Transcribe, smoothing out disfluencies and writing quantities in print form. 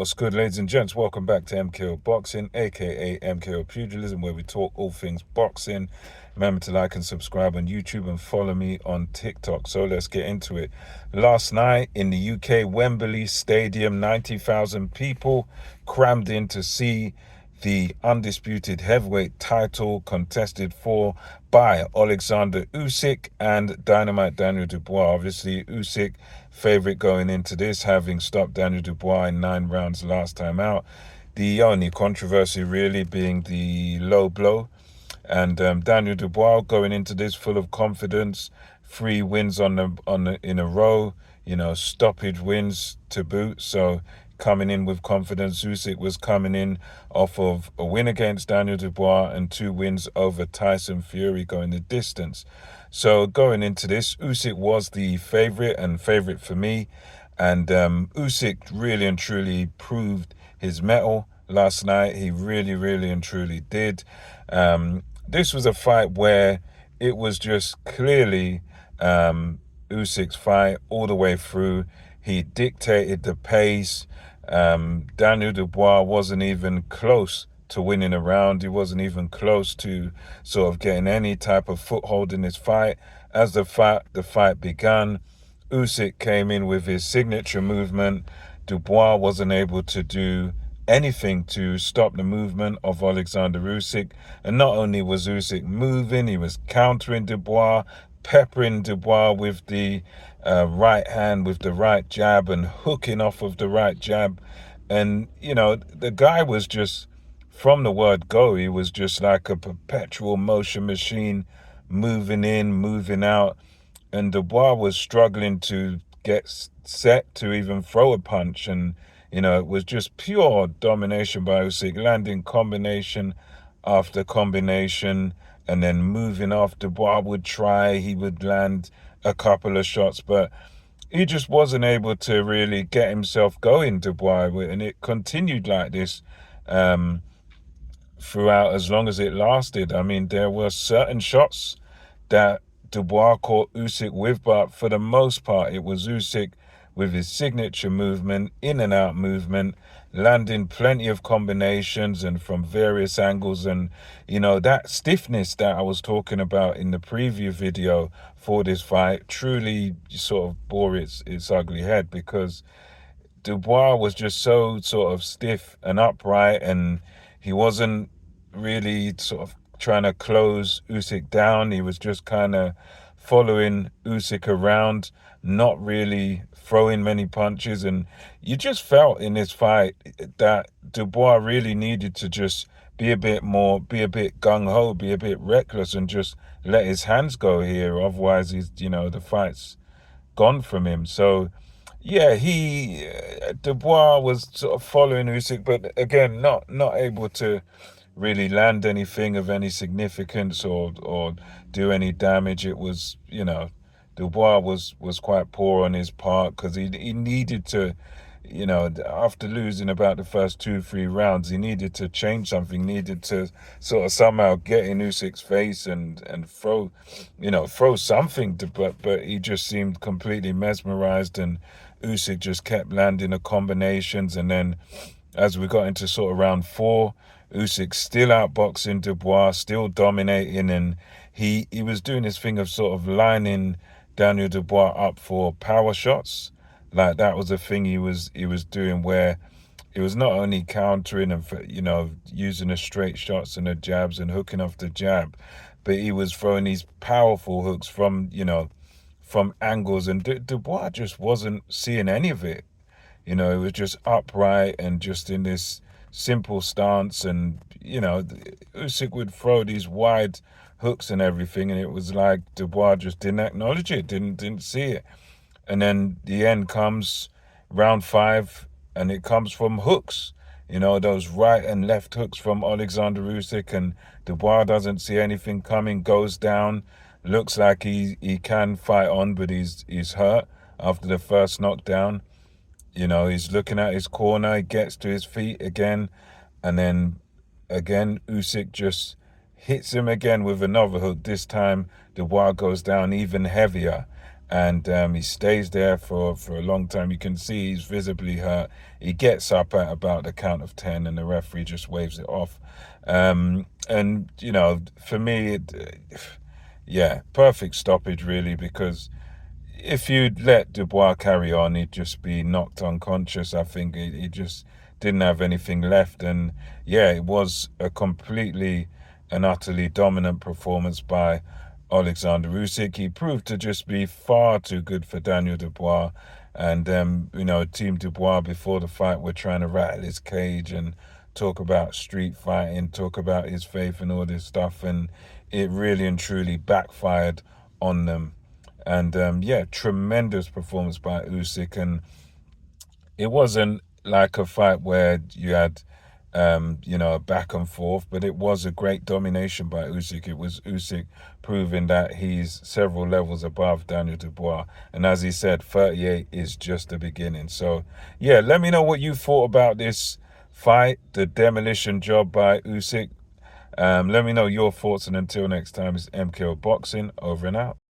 What's good, ladies and gents? Welcome back to MKO Boxing, aka MKO Pugilism, where we talk all things boxing. Remember to like and subscribe on YouTube and follow me on TikTok. So let's get into it. Last night in the UK, Wembley Stadium, 90,000 people crammed in to see the undisputed heavyweight title contested for by Oleksander Usyk and Dynamite Daniel Dubois. Obviously, Usyk favorite going into this, having stopped Daniel Dubois in 9 rounds last time out. The only controversy really being the low blow. And Daniel Dubois going into this full of confidence, 3 wins in a row, stoppage wins to boot. So coming in with confidence. Usyk was coming in off of a win against Daniel Dubois and 2 wins over Tyson Fury going the distance. So going into this, Usyk was the favorite for me. And Usyk really and truly proved his mettle last night. He really and truly did. This was a fight where it was just clearly Usyk's fight all the way through. He dictated the pace. Daniel Dubois wasn't even close to winning a round. He wasn't even close to sort of getting any type of foothold in this fight. As the fight began, Usyk came in with his signature movement. Dubois wasn't able to do anything to stop the movement of Oleksander Usyk. And not only was Usyk moving, he was countering Dubois, peppering Dubois with the right hand, with the right jab, and hooking off of the right jab. And, the guy was just, from the word go, he was just like a perpetual motion machine, moving in, moving out. And Dubois was struggling to get set to even throw a punch. And, it was just pure domination by Usyk, landing combination after combination, and then moving off. Dubois would try, he would land a couple of shots, but he just wasn't able to really get himself going, Dubois, and it continued like this throughout as long as it lasted. I mean, there were certain shots that Dubois caught Usyk with, but for the most part, it was Usyk with his signature movement, in and out movement, landing plenty of combinations and from various angles. And, that stiffness that I was talking about in the preview video for this fight truly sort of bore its ugly head, because Dubois was just so sort of stiff and upright, and he wasn't really sort of trying to close Usyk down. He was just kind of following Usyk around, not really throwing many punches. And you just felt in this fight that Dubois really needed to just be a bit gung-ho, be a bit reckless, and just let his hands go here. Otherwise, the fight's gone from him. So, yeah, Dubois was sort of following Usyk, but again, not able to really land anything of any significance or do any damage. It was, Dubois was quite poor on his part, because he needed to, after losing about the first 2-3 rounds, he needed to change something, needed to sort of somehow get in Usyk's face and throw something, but he just seemed completely mesmerized, and Usyk just kept landing the combinations. And then as we got into sort of round 4, Usyk still outboxing Dubois, still dominating, and he was doing this thing of sort of lining Daniel Dubois up for power shots. Like, that was a thing he was doing, where it was not only countering and using the straight shots and the jabs and hooking off the jab, but he was throwing these powerful hooks from angles, and Dubois just wasn't seeing any of it. It was just upright and just in this simple stance, and Usyk would throw these wide hooks and everything, and it was like Dubois just didn't acknowledge it, didn't see it. And then the end comes, round 5, and it comes from hooks, those right and left hooks from Oleksander Usyk, and Dubois doesn't see anything coming, goes down, looks like he can fight on, but he's hurt after the first knockdown. He's looking at his corner, he gets to his feet again, and then again Usyk just hits him again with another hook. This time Dubois goes down even heavier, and he stays there for a long time. You can see he's visibly hurt. He gets up at about the count of 10, and the referee just waves it off. And for me, yeah, perfect stoppage really, because if you'd let Dubois carry on, he'd just be knocked unconscious. I think he just didn't have anything left. And yeah, it was a completely and utterly dominant performance by Oleksander Usyk. He proved to just be far too good for Daniel Dubois. And, Team Dubois before the fight were trying to rattle his cage and talk about street fighting, talk about his faith and all this stuff. And it really and truly backfired on them. And yeah, tremendous performance by Usyk. And it wasn't like a fight where you had, a back and forth, but it was a great domination by Usyk. It was Usyk proving that he's several levels above Daniel Dubois. And as he said, 38 is just the beginning. So, yeah, let me know what you thought about this fight, the demolition job by Usyk. Let me know your thoughts. And until next time, it's MKO Boxing, over and out.